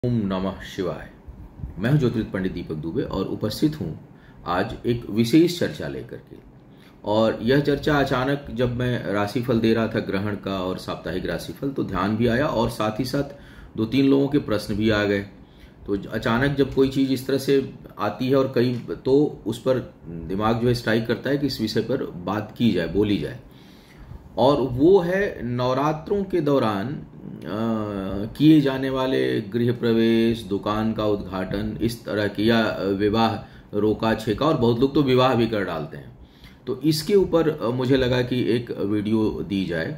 ओम नमः शिवाय। मैं हूं ज्योतिर्विद पंडित दीपक दुबे और उपस्थित हूं आज एक विशेष चर्चा लेकर के। और यह चर्चा अचानक जब मैं राशिफल दे रहा था ग्रहण का और साप्ताहिक राशिफल, तो ध्यान भी आया और साथ ही साथ दो तीन लोगों के प्रश्न भी आ गए। तो अचानक जब कोई चीज़ इस तरह से आती है और कई तो उस पर दिमाग जो है स्ट्राइक करता है कि इस विषय पर बात की जाए, बोली जाए। और वो है नवरात्रों के दौरान किए जाने वाले गृह प्रवेश, दुकान का उद्घाटन, इस तरह की, या विवाह रोका छेका, और बहुत लोग तो विवाह भी कर डालते हैं। तो इसके ऊपर मुझे लगा कि एक वीडियो दी जाए,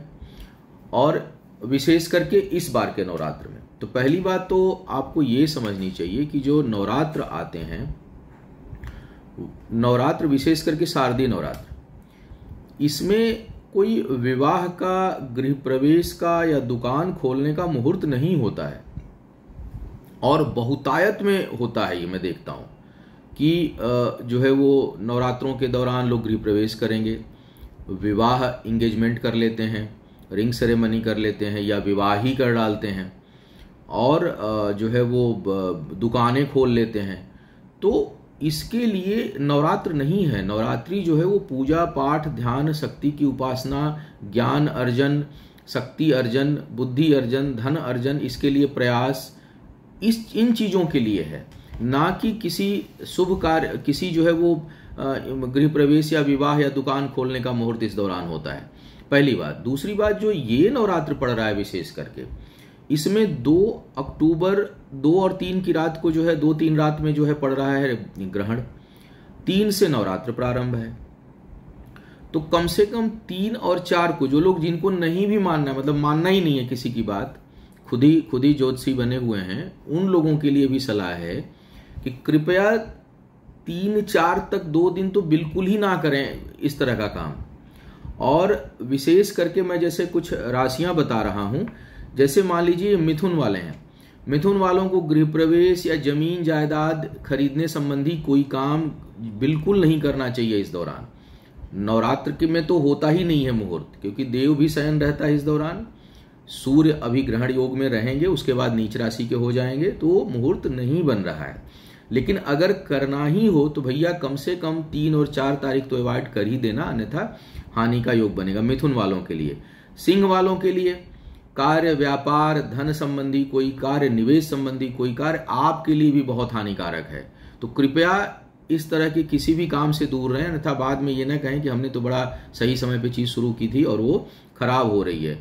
और विशेष करके इस बार के नवरात्र में। तो पहली बात तो आपको ये समझनी चाहिए कि जो नवरात्र आते हैं, नवरात्र विशेष करके शारदीय नवरात्र, इसमें कोई विवाह का, गृह प्रवेश का या दुकान खोलने का मुहूर्त नहीं होता है। और बहुतायत में होता है ये, मैं देखता हूँ कि जो है वो नवरात्रों के दौरान लोग गृह प्रवेश करेंगे, विवाह इंगेजमेंट कर लेते हैं, रिंग सेरेमनी कर लेते हैं या विवाह ही कर डालते हैं, और जो है वो दुकानें खोल लेते हैं। तो इसके लिए नवरात्र नहीं है। नवरात्रि जो है वो पूजा पाठ, ध्यान, शक्ति की उपासना, ज्ञान अर्जन, शक्ति अर्जन, बुद्धि अर्जन, धन अर्जन, इसके लिए प्रयास, इन चीज़ों के लिए है, ना कि किसी शुभ कार्य, किसी जो है वो गृह प्रवेश या विवाह या दुकान खोलने का मुहूर्त इस दौरान होता है। पहली बात। दूसरी बात, जो ये नवरात्र पड़ रहा है विशेष करके, इसमें 2 अक्टूबर 2 और 3 की रात को जो है 2-3 रात में जो है पड़ रहा है ग्रहण। 3 से नवरात्र प्रारंभ है। तो कम से कम 3 और 4 को, जो लोग, जिनको नहीं भी मानना, मतलब मानना ही नहीं है किसी की बात, खुद ही ज्योतिषी बने हुए हैं, उन लोगों के लिए भी सलाह है कि कृपया 3-4 तक 2 दिन तो बिल्कुल ही ना करें इस तरह का काम। और विशेष करके मैं जैसे कुछ राशियां बता रहा हूं, जैसे मान लीजिए मिथुन वाले हैं, मिथुन वालों को गृह प्रवेश या जमीन जायदाद खरीदने संबंधी कोई काम बिल्कुल नहीं करना चाहिए इस दौरान। नवरात्र के में तो होता ही नहीं है मुहूर्त, क्योंकि देव भी शयन रहता है इस दौरान, सूर्य अभी ग्रहण योग में रहेंगे, उसके बाद नीच राशि के हो जाएंगे, तो मुहूर्त नहीं बन रहा है। लेकिन अगर करना ही हो तो भैया कम से कम 3 और 4 तारीख तो अवॉइड कर ही देना, अन्यथा हानि का योग बनेगा मिथुन वालों के लिए। सिंह वालों के लिए कार्य, व्यापार, धन संबंधी कोई कार्य, निवेश संबंधी कोई कार्य आपके लिए भी बहुत हानिकारक है। तो कृपया इस तरह के किसी भी काम से दूर रहें, अन्यथा बाद में ये ना कहें कि हमने तो बड़ा सही समय पे चीज शुरू की थी और वो खराब हो रही है।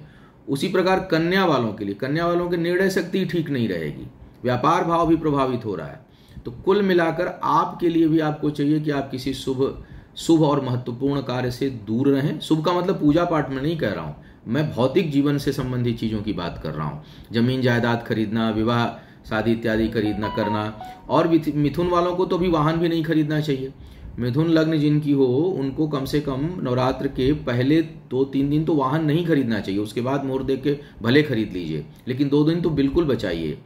उसी प्रकार कन्या वालों के लिए, कन्या वालों की निर्णय शक्ति ठीक नहीं रहेगी, व्यापार भाव भी प्रभावित हो रहा है। तो कुल मिलाकर आपके लिए भी आपको चाहिए कि आप किसी शुभ और महत्वपूर्ण कार्य से दूर रहें। शुभ का मतलब पूजा पाठ में नहीं कह रहा हूं, मैं भौतिक जीवन से संबंधित चीजों की बात कर रहा हूं। जमीन जायदाद खरीदना, विवाह शादी इत्यादि खरीदना करना। और मिथुन वालों को तो भी वाहन भी नहीं खरीदना चाहिए। मिथुन लग्न जिनकी हो, उनको कम से कम नवरात्र के पहले 2-3 दिन तो वाहन नहीं खरीदना चाहिए। उसके बाद मुहूर्त देख के भले खरीद लीजिए, लेकिन 2 दिन तो बिल्कुल बचाइए।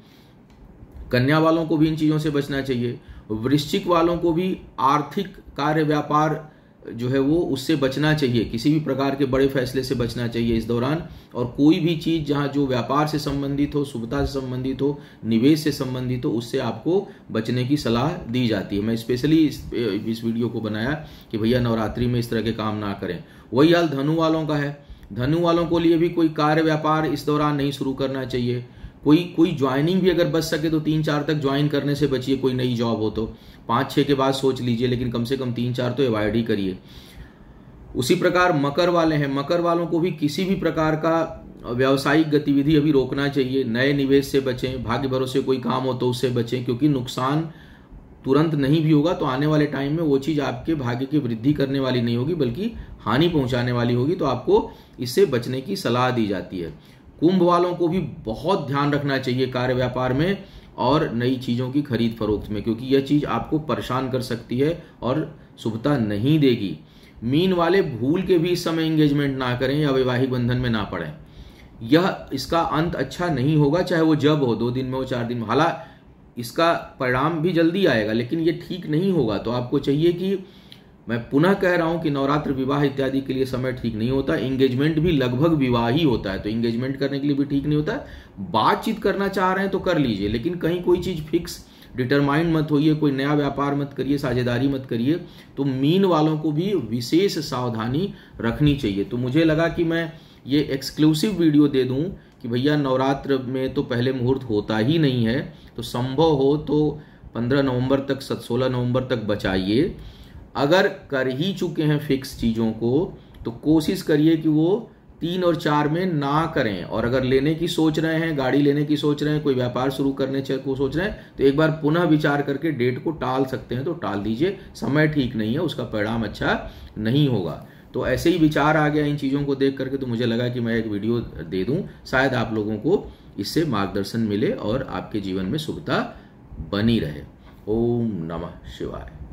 कन्या वालों को भी इन चीजों से बचना चाहिए। वृश्चिक वालों को भी आर्थिक कार्य, व्यापार जो है वो उससे बचना चाहिए, किसी भी प्रकार के बड़े फैसले से बचना चाहिए इस दौरान। और कोई भी चीज जहां जो व्यापार से संबंधित हो, शुभता से संबंधित हो, निवेश से संबंधित हो, उससे आपको बचने की सलाह दी जाती है। मैं स्पेशली इस वीडियो को बनाया कि भैया नवरात्रि में इस तरह के काम ना करें। वही हाल धनु वालों का है। धनु वालों को लिए भी कोई कार्य, व्यापार इस दौरान नहीं शुरू करना चाहिए। कोई ज्वाइनिंग भी अगर बच सके तो 3-4 तक ज्वाइन करने से बचिए। कोई नई जॉब हो तो 5-6 के बाद सोच लीजिए, लेकिन कम से कम 3-4 तो अवॉइड ही करिए। उसी प्रकार मकर वाले हैं, मकर वालों को भी किसी भी प्रकार का व्यावसायिक गतिविधि अभी रोकना चाहिए। नए निवेश से बचें, भाग्य भरोसे कोई काम हो तो उससे बचें, क्योंकि नुकसान तुरंत नहीं भी होगा तो आने वाले टाइम में वो चीज आपके भाग्य की वृद्धि करने वाली नहीं होगी, बल्कि हानि पहुंचाने वाली होगी। तो आपको इससे बचने की सलाह दी जाती है। कुंभ वालों को भी बहुत ध्यान रखना चाहिए कार्य, व्यापार में और नई चीजों की खरीद फरोख्त में, क्योंकि यह चीज आपको परेशान कर सकती है और शुभता नहीं देगी। मीन वाले भूल के भी इस समय एंगेजमेंट ना करें या वैवाहिक बंधन में ना पड़ें। इसका अंत अच्छा नहीं होगा, चाहे वो जब हो, 2 दिन में हो, 4 दिन में। हालांकि इसका परिणाम भी जल्दी आएगा, लेकिन ये ठीक नहीं होगा। तो आपको चाहिए कि मैं पुनः कह रहा हूं कि नवरात्र विवाह इत्यादि के लिए समय ठीक नहीं होता। एंगेजमेंट भी लगभग विवाह ही होता है, तो एंगेजमेंट करने के लिए भी ठीक नहीं होता है। बातचीत करना चाह रहे हैं तो कर लीजिए, लेकिन कहीं कोई चीज फिक्स डिटरमाइंड मत होइए, कोई नया व्यापार मत करिए, साझेदारी मत करिए। तो मीन वालों को भी विशेष सावधानी रखनी चाहिए। तो मुझे लगा कि मैं ये एक्सक्लूसिव वीडियो दे दूं कि भैया नवरात्र में तो पहले मुहूर्त होता ही नहीं है, तो संभव हो तो 15 नवंबर तक 16 नवंबर तक बचाइए। अगर कर ही चुके हैं फिक्स चीज़ों को तो कोशिश करिए कि वो 3 और 4 में ना करें। और अगर लेने की सोच रहे हैं, गाड़ी लेने की सोच रहे हैं, कोई व्यापार शुरू करने को सोच रहे हैं, तो एक बार पुनः विचार करके डेट को टाल सकते हैं तो टाल दीजिए। समय ठीक नहीं है, उसका परिणाम अच्छा नहीं होगा। तो ऐसे ही विचार आ गया इन चीज़ों को देख करके, तो मुझे लगा कि मैं एक वीडियो दे दूं, शायद आप लोगों को इससे मार्गदर्शन मिले और आपके जीवन में शुभता बनी रहे। ओम नमः शिवाय।